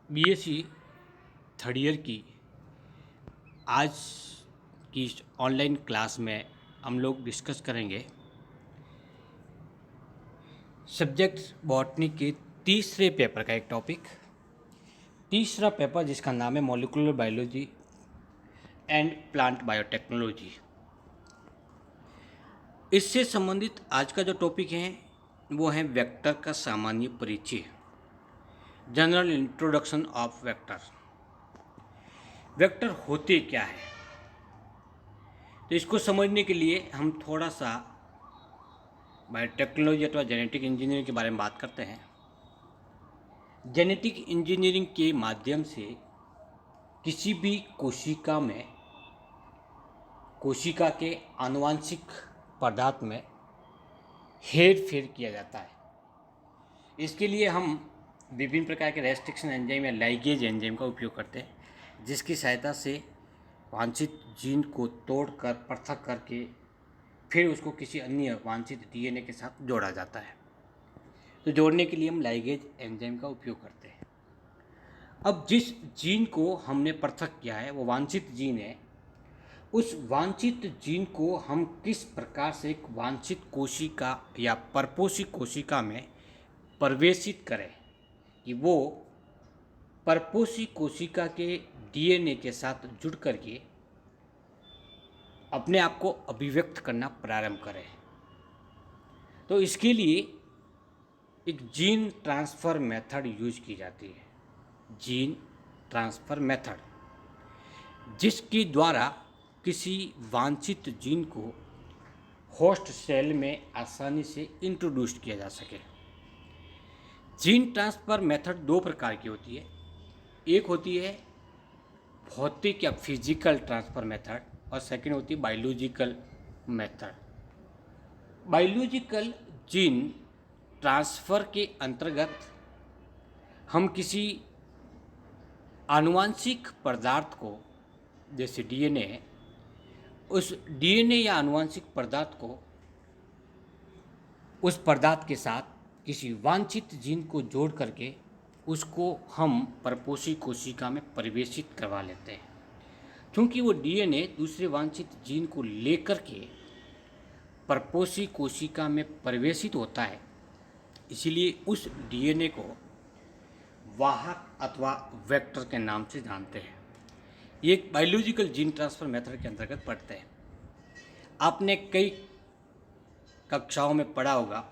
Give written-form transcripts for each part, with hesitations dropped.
BSc third year की आज की इस ऑनलाइन क्लास में हम लोग डिस्कस करेंगे सब्जेक्ट बॉटनी के तीसरे पेपर का एक टॉपिक। तीसरा पेपर जिसका नाम है molecular biology and plant biotechnology. इससे संबंधित आज का जो टॉपिक है वो है वेक्टर का सामान्य परिचय, general introduction of vector. Vector होते क्या है, तो इसको समझने के लिए हम थोड़ा सा बायोटेक्नोलॉजी अथवा जेनेटिक इंजीनियरिंग के बारे में बात करते हैं। जेनेटिक इंजीनियरिंग के माध्यम से किसी भी कोशिका में, कोशिका के आनुवांशिक पदार्थ में हेर फेर किया जाता है। इसके लिए हम विभिन्न प्रकार के रेस्ट्रिक्शन एंजाइम या लाइगेज एंजाइम का उपयोग करते हैं, जिसकी सहायता से वांछित जीन को तोड़कर पृथक करके फिर उसको किसी अन्य वांछित डीएनए के साथ जोड़ा जाता है। तो जोड़ने के लिए हम लाइगेज एंजाइम का उपयोग करते हैं। अब जिस जीन को हमने पृथक किया है वो वांछित जीन है। उस वांछित जीन को हम किस प्रकार से एक वांछित कोशिका या परपोषी कोशिका में प्रवेशित करें कि वो परपोषी कोशिका के डीएनए के साथ जुड़ करके अपने आप को अभिव्यक्त करना प्रारंभ करें। तो इसके लिए एक जीन ट्रांसफ़र मेथड यूज की जाती है, जीन ट्रांसफ़र मेथड, जिसके द्वारा किसी वांछित जीन को होस्ट सेल में आसानी से इंट्रोड्यूस किया जा सके। जीन ट्रांसफ़र मेथड दो प्रकार की होती है। एक होती है भौतिक या फिजिकल ट्रांसफ़र मेथड और सेकंड होती है biological method. Biological gene transfer के अंतर्गत हम किसी आनुवांशिक पदार्थ को, जैसे डीएनए है, उस डीएनए या आनुवांशिक पदार्थ को उस पदार्थ के साथ किसी वांछित जीन को जोड़ करके उसको हम परपोषी कोशिका में प्रवेशित करवा लेते हैं। क्योंकि वो डीएनए दूसरे वांछित जीन को लेकर के परपोषी कोशिका में प्रवेशित होता है, इसीलिए उस डीएनए को वाहक अथवा वेक्टर के नाम से जानते हैं। ये एक बायोलॉजिकल जीन ट्रांसफ़र मेथड के अंतर्गत पढ़ते हैं। आपने कई कक्षाओं में पढ़ा होगा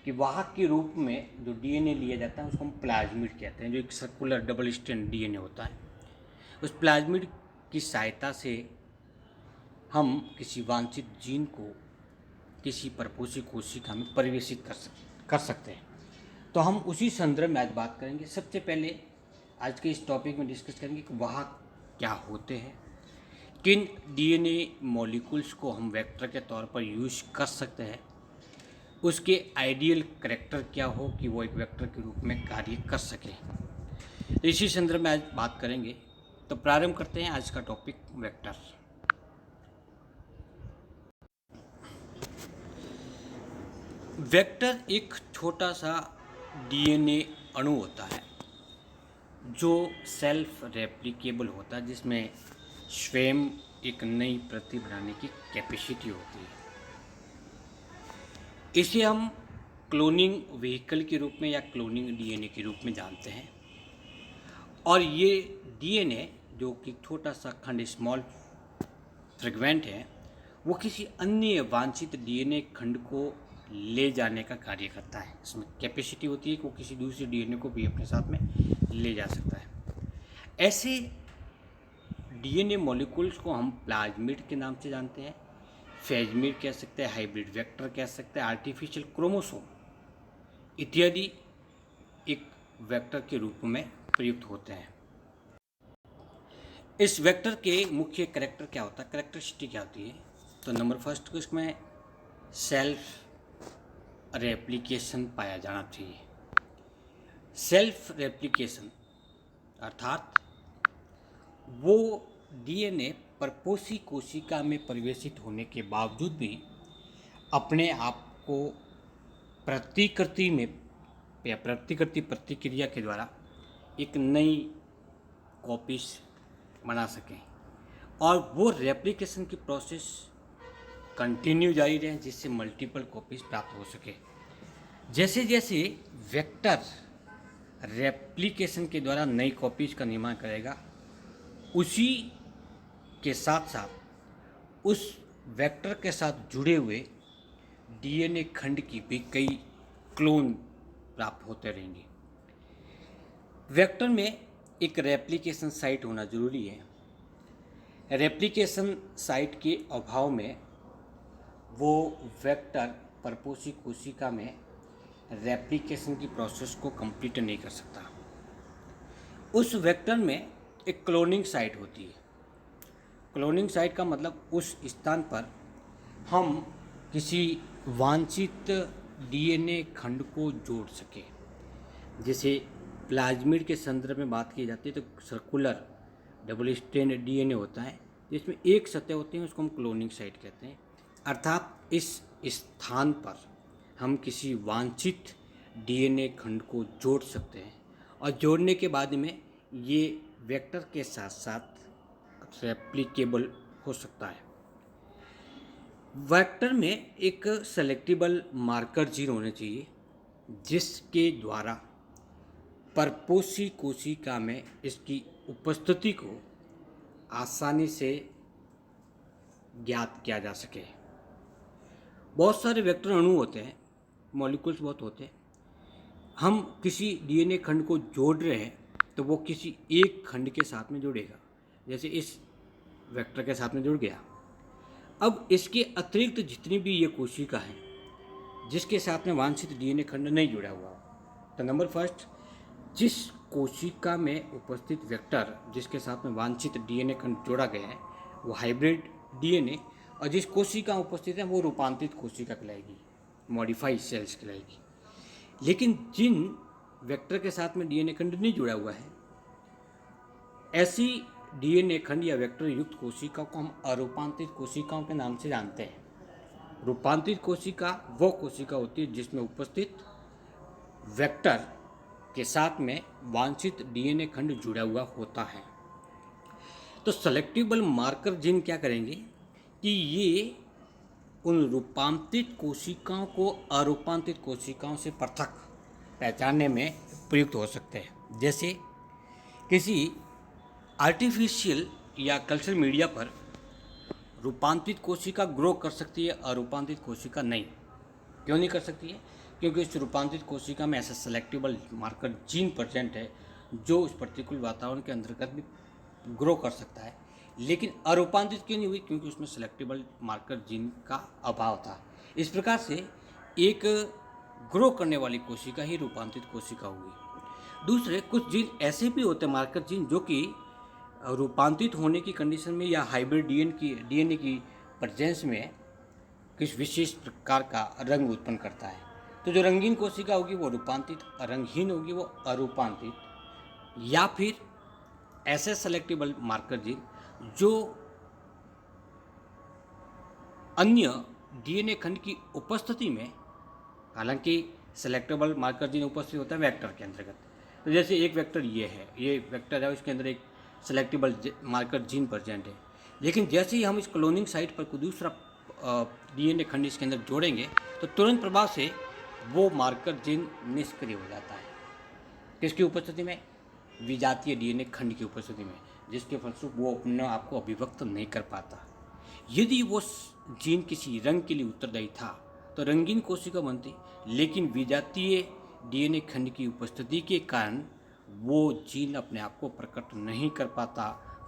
कि वाहक के रूप में जो डीएनए लिया जाता है उसको हम प्लाज्मिड कहते हैं, जो एक सर्कुलर डबल स्ट्रैंड डीएनए होता है। उस प्लाज्मिड की सहायता से हम किसी वांछित जीन को किसी परपोषी कोशिका में प्रवेशित कर सकते हैं। तो हम उसी संदर्भ में आज बात करेंगे। सबसे पहले आज के इस टॉपिक में डिस्कस करेंगे कि वाहक क्या होते हैं, किन डीएनए मॉलिक्यूल्स को हम वेक्टर के तौर पर यूज कर सकते हैं, उसके आइडियल करैक्टर क्या हो कि वो एक वेक्टर के रूप में कार्य कर सके। तो इसी संदर्भ में आज बात करेंगे। तो प्रारंभ करते हैं आज का टॉपिक, वेक्टर। वेक्टर एक छोटा सा डीएनए अणु होता है जो सेल्फ रेप्लिकेबल होता है, जिसमें स्वयं एक नई प्रति बनाने की कैपेसिटी होती है। इसे हम क्लोनिंग व्हीकल के रूप में या क्लोनिंग डीएनए के रूप में जानते हैं। और ये डीएनए जो कि छोटा सा खंड, स्मॉल फ्रेगमेंट है, वो किसी अन्य वांछित डीएनए खंड को ले जाने का कार्य करता है। इसमें कैपेसिटी होती है कि वो किसी दूसरे डीएनए को भी अपने साथ में ले जा सकता है। ऐसे डीएनए मॉलिक्यूल्स को हम प्लाज्मिड के नाम से जानते हैं, फेजमिड कह सकते हैं, हाइब्रिड वेक्टर कह सकते हैं, आर्टिफिशियल क्रोमोसोम इत्यादि एक वेक्टर के रूप में प्रयुक्त होते हैं। इस वेक्टर के मुख्य कैरेक्टर क्या होता है, कैरेक्टरिस्टिक क्या होती है? तो नंबर फर्स्ट, इसमें सेल्फ रेप्लिकेशन पाया जाना चाहिए। सेल्फ रेप्लिकेशन अर्थात वो डीएनए परपोषी कोशिका में प्रवेशित होने के बावजूद भी अपने आप को प्रतिकृति में या प्रतिकृति प्रतिक्रिया के द्वारा एक नई कॉपीज बना सकें और वो रेप्लिकेशन की प्रोसेस कंटिन्यू जारी रहें, जिससे मल्टीपल कॉपीज प्राप्त हो सके। जैसे जैसे वेक्टर रेप्लिकेशन के द्वारा नई कॉपीज का निर्माण करेगा, उसी के साथ साथ उस वेक्टर के साथ जुड़े हुए डीएनए खंड की भी कई क्लोन प्राप्त होते रहेंगे। वेक्टर में एक रेप्लिकेशन साइट होना जरूरी है। रेप्लिकेशन साइट के अभाव में वो वेक्टर परपोषी कोशिका में रेप्लिकेशन की प्रोसेस को कंप्लीट नहीं कर सकता। उस वेक्टर में एक क्लोनिंग साइट होती है। क्लोनिंग साइट का मतलब उस स्थान पर हम किसी वांछित डीएनए खंड को जोड़ सके। जैसे प्लाज्मिड के संदर्भ में बात की जाती है तो सर्कुलर डबल स्ट्रैंड डीएनए होता है, जिसमें एक सतह होती है, उसको हम क्लोनिंग साइट कहते हैं। अर्थात इस स्थान पर हम किसी वांछित डीएनए खंड को जोड़ सकते हैं और जोड़ने के बाद में ये वेक्टर के साथ साथ रेप्लिकेबल हो सकता है। वेक्टर में एक सेलेक्टेबल मार्कर जीन होने चाहिए, जिसके द्वारा परपोषी कोशिका में इसकी उपस्थिति को आसानी से ज्ञात किया जा सके। बहुत सारे वेक्टर अणु होते हैं, मॉलिक्यूल्स बहुत होते हैं। हम किसी डीएनए खंड को जोड़ रहे हैं तो वो किसी एक खंड के साथ में जुड़ेगा, जैसे इस वेक्टर के साथ में जुड़ गया। अब इसके अतिरिक्त जितनी भी ये कोशिका है जिसके साथ में वांछित डीएनए खंड नहीं जुड़ा हुआ, तो नंबर फर्स्ट, जिस कोशिका में उपस्थित वेक्टर जिसके साथ में वांछित डीएनए खंड जोड़ा गया है वो हाइब्रिड डीएनए, और जिस कोशिका उपस्थित है वो रूपांतरित कोशिका कहलाएगी, मॉडिफाइड सेल्स कहलाएगी। लेकिन जिन वेक्टर के साथ में डीएनए खंड नहीं जुड़ा हुआ है, ऐसी डीएनए खंड या वेक्टर युक्त कोशिकाओं को हम अरूपांतरित कोशिकाओं के नाम से जानते हैं। रूपांतरित कोशिका वो कोशिका होती है जिसमें उपस्थित वेक्टर के साथ में वांछित डीएनए खंड जुड़ा हुआ होता है। तो सेलेक्टेबल मार्कर जीन क्या करेंगे कि ये उन रूपांतरित कोशिकाओं को अरूपांतरित कोशिकाओं से पृथक पहचानने में प्रयुक्त हो सकते हैं। जैसे किसी आर्टिफिशियल या कल्चर मीडिया पर रूपांतरित कोशिका ग्रो कर सकती है, अरूपांतरित कोशिका नहीं। क्यों नहीं कर सकती है? क्योंकि इस रूपांतरित कोशिका में ऐसा सेलेक्टेबल मार्कर जीन प्रेजेंट है जो उस प्रतिकूल वातावरण के अंतर्गत भी ग्रो कर सकता है। लेकिन अरूपांतरित क्यों नहीं हुई? क्योंकि उसमें सेलेक्टेबल मार्कर जीन का अभाव था। इस प्रकार से एक ग्रो करने वाली कोशिका ही रूपांतरित कोशिका हुई। दूसरे कुछ जीन ऐसे भी होते हैं मार्कर जीन जो कि रूपांतरित होने की कंडीशन में या हाइब्रिड डीएनए की प्रेजेंस में किस विशेष प्रकार का रंग उत्पन्न करता है। तो जो रंगीन कोशिका होगी वो रूपांतरित, रंगहीन होगी वो अरूपांतरित, या फिर ऐसे सेलेक्टेबल मार्कर जीन जो अन्य डीएनए खंड की उपस्थिति में, हालांकि सेलेक्टेबल मार्कर जीन उपस्थित होता है वेक्टर के अंतर्गत। तो जैसे एक वेक्टर ये है, ये वेक्टर है, उसके अंदर एक सेलेक्टेबल मार्कर जीन प्रेजेंट है। लेकिन जैसे ही हम इस क्लोनिंग साइट पर कोई दूसरा डीएनए खंड इसके अंदर जोड़ेंगे तो तुरंत प्रभाव से वो मार्कर जीन निष्क्रिय हो जाता है। किसकी उपस्थिति में? विजातीय डीएनए खंड की उपस्थिति में, जिसके फलस्वरूप वो अपने आप को अभिव्यक्त नहीं कर पाता। यदि वो जीन किसी रंग के लिए उत्तरदायी था तो रंगीन कोशिका बनती, लेकिन विजातीय डीएनए खंड की उपस्थिति के कारण वो जीन अपने आप को प्रकट नहीं कर पाता,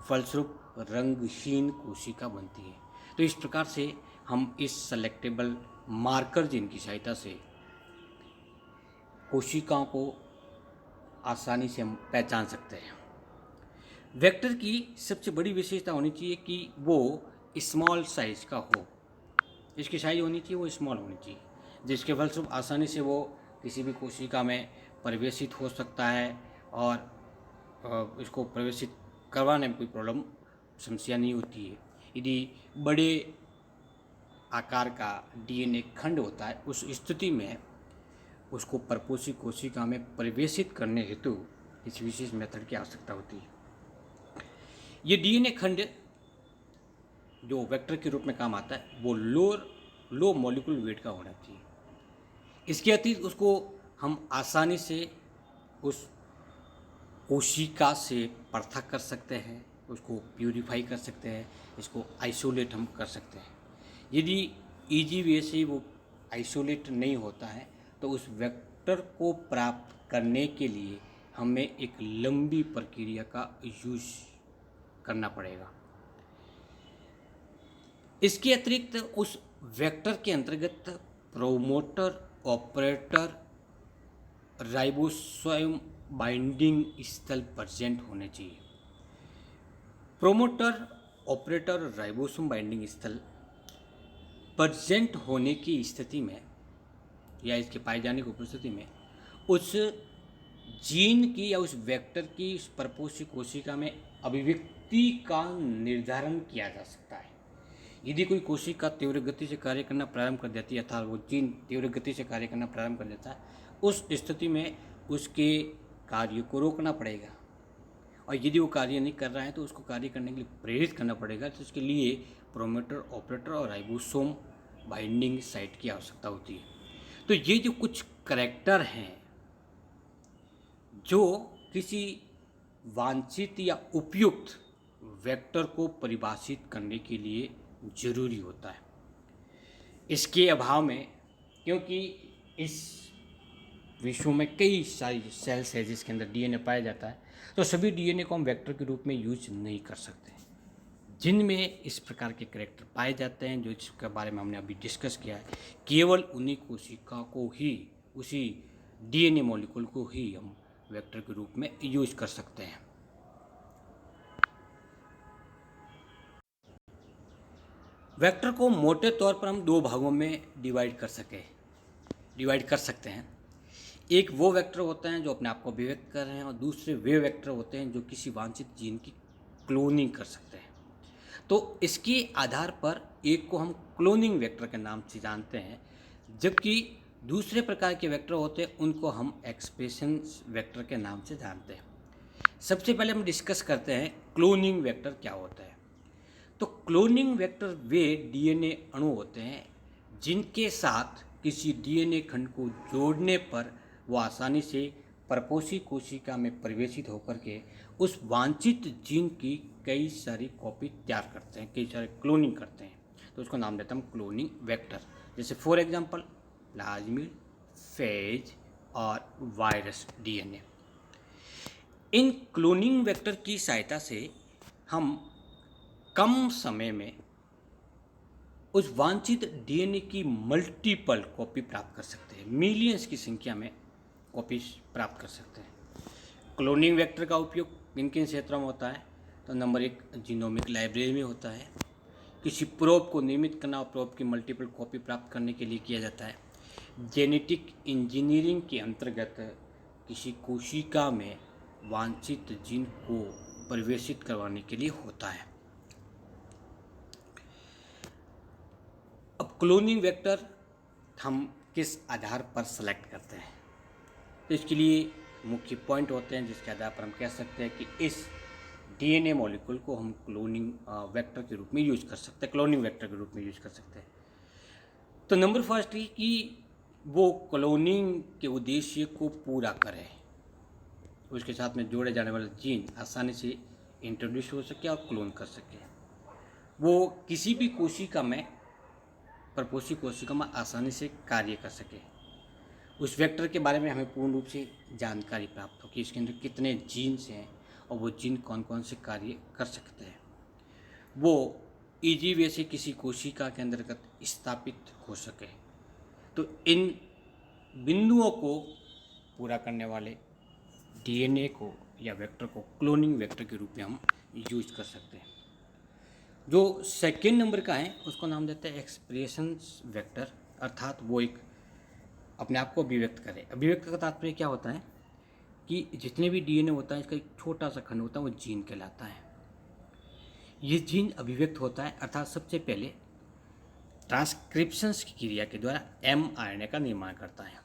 फलस्वरूप रंगहीन कोशिका बनती है। तो इस प्रकार से हम इस सेलेक्टेबल मार्कर जीन की सहायता से कोशिकाओं को आसानी से हम पहचान सकते हैं। वेक्टर की सबसे बड़ी विशेषता होनी चाहिए कि वो स्मॉल साइज का हो। इसकी साइज होनी चाहिए वो स्मॉल होनी चाहिए, जिसके फलस्वरूप आसानी से वो किसी भी कोशिका में प्रवेशित हो सकता है और इसको प्रवेशित करवाने में कोई प्रॉब्लम समस्या नहीं होती है। यदि बड़े आकार का डीएनए खंड होता है, उस स्थिति में उसको परपोषी कोशिका में प्रवेशित करने हेतु इस विशेष मेथड की आवश्यकता होती है। ये डीएनए खंड जो वेक्टर के रूप में काम आता है वो लो मॉलिक्यूलर वेट का होना चाहिए। इसके अतिरिक्त उसको हम आसानी से उस कोशिका से पृथक कर सकते हैं, उसको प्यूरिफाई कर सकते हैं, इसको आइसोलेट हम कर सकते हैं। यदि इजी वे से वो आइसोलेट नहीं होता है तो उस वेक्टर को प्राप्त करने के लिए हमें एक लंबी प्रक्रिया का यूज करना पड़ेगा। इसके अतिरिक्त उस वेक्टर के अंतर्गत प्रोमोटर, ऑपरेटर, राइबोसोम बाइंडिंग स्थल प्रेजेंट होने चाहिए। प्रोमोटर, ऑपरेटर और राइबोसोम बाइंडिंग स्थल प्रेजेंट होने की स्थिति में या इसके पाए जाने की उपस्थिति में उस जीन की या उस वेक्टर की उस परपोषी कोशिका में अभिव्यक्ति का निर्धारण किया जा सकता है। यदि कोई कोशिका तीव्र गति से कार्य करना प्रारंभ कर देती है अर्थात वो जीन तीव्र गति से कार्य करना प्रारंभ कर देता है, उस स्थिति में उसके कार्य को रोकना पड़ेगा, और यदि वो कार्य नहीं कर रहा है तो उसको कार्य करने के लिए प्रेरित करना पड़ेगा। तो इसके लिए प्रोमोटर, ऑपरेटर और राइबोसोम बाइंडिंग साइट की आवश्यकता होती है। तो ये जो कुछ करैक्टर हैं जो किसी वांछित या उपयुक्त वेक्टर को परिभाषित करने के लिए जरूरी होता है। इसके अभाव में, क्योंकि इस विश्व में कई सारी सेल्स है जिसके अंदर डीएनए पाया जाता है, तो सभी डीएनए को हम वेक्टर के रूप में यूज नहीं कर सकते। जिनमें इस प्रकार के करैक्टर पाए जाते हैं जो इसके बारे में हमने अभी डिस्कस किया है, केवल उन्हीं कोशिका को ही, उसी डीएनए मॉलिक्यूल को ही हम वेक्टर के रूप में यूज कर सकते हैं। वेक्टर को मोटे तौर पर हम दो भागों में डिवाइड कर सकते हैं। एक वो वेक्टर होते हैं जो अपने आप को अभिव्यक्त कर रहे हैं, और दूसरे वे वेक्टर होते हैं जो किसी वांछित जीन की क्लोनिंग कर सकते हैं। तो इसके आधार पर एक को हम क्लोनिंग वेक्टर के नाम से जानते हैं, जबकि दूसरे प्रकार के वेक्टर होते हैं उनको हम एक्सप्रेशन वेक्टर के नाम से जानते हैं। सबसे पहले हम डिस्कस करते हैं क्लोनिंग वेक्टर क्या होता है। तो क्लोनिंग वेक्टर वे डीएनए अणु होते हैं जिनके साथ किसी डीएनए खंड को जोड़ने पर वो आसानी से परपोषी कोशिका में प्रवेशित होकर के उस वांछित जीन की कई सारी कॉपी तैयार करते हैं, कई सारे क्लोनिंग करते हैं। तो उसको नाम देता हम क्लोनिंग वेक्टर। जैसे फॉर एग्जांपल प्लाज्मिड, फेज और वायरस डीएनए। इन क्लोनिंग वेक्टर की सहायता से हम कम समय में उस वांछित डीएनए की मल्टीपल कॉपी प्राप्त कर सकते हैं, मिलियंस की संख्या में कॉपीज प्राप्त कर सकते हैं। क्लोनिंग वेक्टर का उपयोग किन किन क्षेत्रों में होता है? तो नंबर 1 जीनोमिक लाइब्रेरी में होता है, किसी प्रोब को निर्मित करना और प्रोब की मल्टीपल कॉपी प्राप्त करने के लिए किया जाता है। जेनेटिक इंजीनियरिंग के अंतर्गत किसी कोशिका में वांछित जीन को परिवेशित करवाने के लिए होता है। अब क्लोनिंग वेक्टर हम किस आधार पर सेलेक्ट करते हैं? तो इसके लिए मुख्य पॉइंट होते हैं जिसके आधार पर हम कह सकते हैं कि इस डीएनए मॉलिक्यूल को हम क्लोनिंग वेक्टर के रूप में यूज कर सकते हैं, क्लोनिंग वेक्टर के रूप में यूज कर सकते हैं। तो नंबर फर्स्ट है कि वो क्लोनिंग के उद्देश्य को पूरा करे, उसके साथ में जोड़े जाने वाले जीन आसानी से इंट्रोड्यूस हो सके और क्लोन कर सके। वो किसी भी कोशिका में, परपोषी कोशिका में आसानी से कार्य कर सके। उस वेक्टर के बारे में हमें पूर्ण रूप से जानकारी प्राप्त हो कि इसके अंदर कितने जीन्स हैं और वो जीन कौन कौन से कार्य कर सकते हैं। वो इजी वे से किसी कोशिका के अंतर्गत स्थापित हो सके। तो इन बिंदुओं को पूरा करने वाले डीएनए को या वेक्टर को क्लोनिंग वेक्टर के रूप में हम यूज कर सकते हैं। जो सेकेंड नंबर का है उसको नाम देते हैं एक्सप्रेशन वेक्टर, अर्थात वो एक अपने आप को अभिव्यक्त करे। अभिव्यक्त का तात्पर्य क्या होता है कि जितने भी डीएनए होता है इसका एक छोटा सा खंड होता है, वो जीन कहलाता है। ये जीन अभिव्यक्त होता है, अर्थात सबसे पहले ट्रांसक्रिप्शंस की क्रिया के द्वारा एमआरएनए का निर्माण करता है,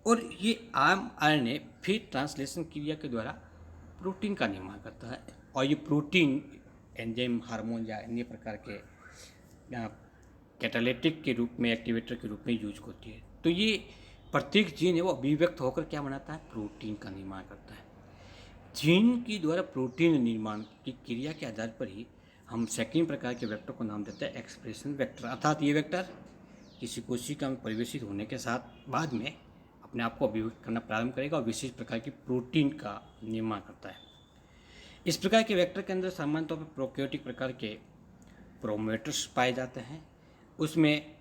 और ये एमआरएनए फिर ट्रांसलेशन क्रिया के द्वारा प्रोटीन का निर्माण करता है, और ये प्रोटीन एंजाइम, हार्मोन या अन्य प्रकार के कैटालिटिक के रूप में, एक्टिवेटर के रूप में यूज होती है। तो ये प्रत्येक जीन है वो अभिव्यक्त होकर क्या बनाता है, प्रोटीन का निर्माण करता है। जीन की द्वारा प्रोटीन निर्माण की क्रिया के आधार पर ही हम सेकंड प्रकार के वेक्टर को नाम देते हैं एक्सप्रेशन वेक्टर, अर्थात ये वेक्टर किसी कोशिका में परिवेशित होने के साथ बाद में अपने आप को अभिव्यक्त करना प्रारंभ करेगा और विशेष प्रकार की प्रोटीन का निर्माण करता है। इस प्रकार के वेक्टर के अंदर सामान्य तौर पर प्रोकैरियोटिक प्रकार के प्रोमोटर्स पाए जाते हैं। उसमें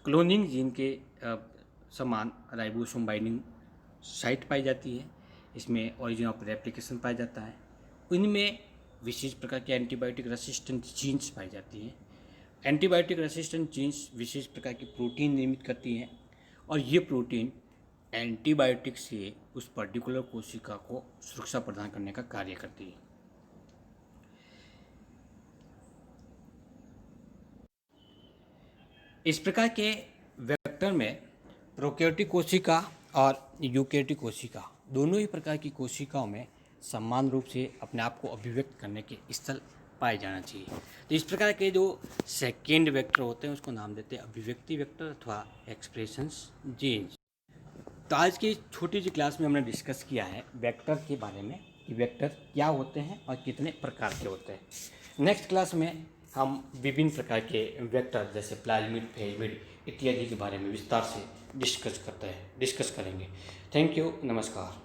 क्लोनिंग जीन के समान राइबोसोम बाइंडिंग साइट पाई जाती है। इसमें ओरिजिन ऑफ रेप्लिकेशन पाया जाता है। इनमें विशेष प्रकार के एंटीबायोटिक रेसिस्टेंट जीन्स पाई जाती हैं। एंटीबायोटिक रेसिस्टेंट जीन्स विशेष प्रकार की प्रोटीन निर्मित करती हैं, और ये प्रोटीन एंटीबायोटिक से उस पर्टिकुलर कोशिका को सुरक्षा प्रदान करने का कार्य करती है। इस प्रकार के वेक्टर में प्रोकैरियोटिक कोशिका और यूकैरियोटिक कोशिका दोनों ही प्रकार की कोशिकाओं में समान रूप से अपने आप को अभिव्यक्त करने के स्थल पाए जाना चाहिए। तो इस प्रकार के जो सेकेंड वेक्टर होते हैं उसको नाम देते हैं अभिव्यक्ति वेक्टर अथवा एक्सप्रेशंस जीन्स। तो आज की छोटी सी क्लास में हमने डिस्कस किया है वेक्टर के बारे में कि वेक्टर क्या होते हैं और कितने प्रकार के होते हैं। नेक्स्ट क्लास में हम विभिन्न प्रकार के वेक्टर जैसे प्लाज्मिड, प्लेज्मिड इत्यादि के बारे में विस्तार से डिस्कस करेंगे। थैंक यू, नमस्कार।